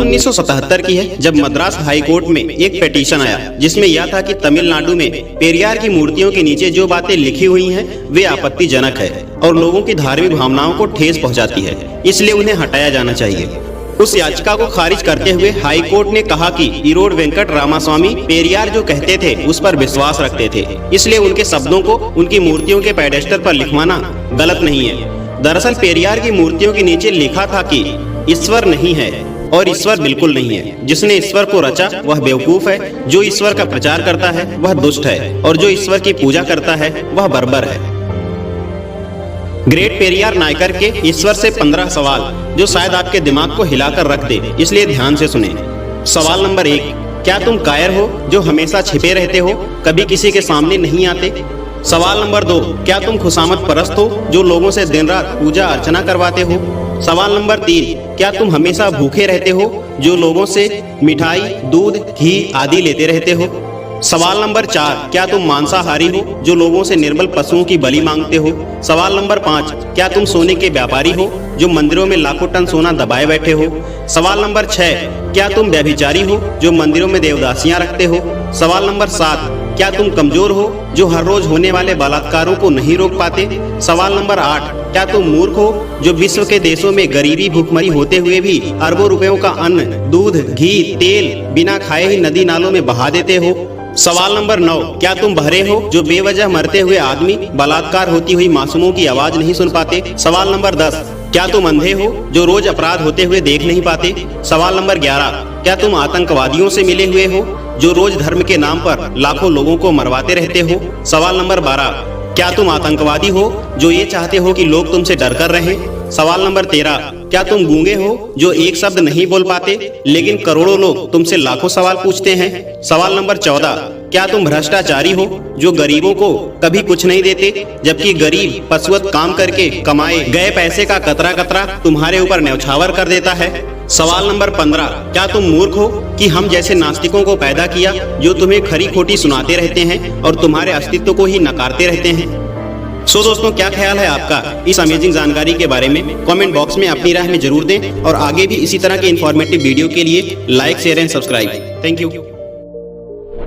1977 की है, जब मद्रास हाई कोर्ट में एक पिटीशन आया जिसमें यह था कि तमिलनाडु में पेरियार की मूर्तियों के नीचे जो बातें लिखी हुई हैं वे आपत्तिजनक है और लोगों की धार्मिक भावनाओं को ठेस पहुंचाती है, इसलिए उन्हें हटाया जाना चाहिए। उस याचिका को खारिज करते हुए हाई कोर्ट ने कहा कि इरोड वेंकट रामास्वामी पेरियार जो कहते थे उस पर विश्वास रखते थे, इसलिए उनके शब्दों को उनकी मूर्तियों के पेडेस्टल पर लिखवाना गलत नहीं है। दरअसल पेरियार की मूर्तियों के नीचे लिखा था कि ईश्वर नहीं है और ईश्वर बिल्कुल नहीं है। जिसने ईश्वर को रचा वह बेवकूफ है, जो ईश्वर का प्रचार करता है वह दुष्ट है और जो ईश्वर की पूजा करता है वह बर्बर है। ग्रेट पेरियार नायकर के ईश्वर से 15 सवाल जो शायद आपके दिमाग को हिलाकर रख दे, इसलिए ध्यान से सुने। सवाल नंबर 1, क्या तुम कायर हो जो हमेशा छिपे रहते हो, कभी किसी के सामने नहीं आते? सवाल नंबर 2, क्या तुम खुशामद परस्त हो जो लोगों से दिन रात पूजा अर्चना करवाते हो? सवाल नंबर 3, क्या तुम हमेशा भूखे रहते हो जो लोगों से मिठाई, दूध, घी आदि लेते रहते हो? सवाल नंबर 4, क्या तुम मांसाहारी हो जो लोगों से निर्बल पशुओं की बलि मांगते हो? सवाल नंबर 5, क्या तुम सोने के व्यापारी हो जो मंदिरों में लाखों टन सोना दबाए बैठे हो? सवाल नंबर 6, क्या तुम व्यभिचारी हो जो मंदिरों में देवदासियां रखते हो? सवाल नंबर 7, क्या तुम कमजोर हो जो हर रोज होने वाले बलात्कारों को नहीं रोक पाते? सवाल नंबर 8, क्या तुम मूर्ख हो जो विश्व के देशों में गरीबी भूखमरी होते हुए भी अरबों रुपयों का अन्न, दूध, घी, तेल बिना खाए ही नदी नालों में बहा देते हो? सवाल नंबर 9, क्या तुम बहरे हो जो बेवजह मरते हुए आदमी, बलात्कार होती हुई मासूमों की आवाज नहीं सुन पाते? सवाल नंबर 10, क्या तुम अंधे हो जो रोज अपराध होते हुए देख नहीं पाते? सवाल नंबर 11, क्या तुम आतंकवादियों से मिले हुए हो जो रोज धर्म के नाम पर लाखों लोगों को मरवाते रहते हो? सवाल नंबर 12, क्या तुम आतंकवादी हो जो ये चाहते हो कि लोग तुमसे डर कर रहें? सवाल नंबर 13, क्या तुम गूंगे हो जो एक शब्द नहीं बोल पाते लेकिन करोड़ों लोग तुमसे लाखों सवाल पूछते हैं? सवाल नंबर 14, क्या तुम भ्रष्टाचारी हो जो गरीबों को कभी कुछ नहीं देते जबकि गरीब पशुवत काम करके कमाए गए पैसे का कतरा कतरा तुम्हारे ऊपर न्यौछावर कर देता है? सवाल नंबर 15, क्या तुम मूर्ख हो कि हम जैसे नास्तिकों को पैदा किया जो तुम्हें खरी खोटी सुनाते रहते हैं और तुम्हारे अस्तित्व को ही नकारते रहते हैं? सो दोस्तों, क्या ख्याल है आपका इस अमेजिंग जानकारी के बारे में? कमेंट बॉक्स में अपनी राय में जरूर दें और आगे भी इसी तरह के इंफॉर्मेटिव वीडियो के लिए like, share and subscribe. Thank you.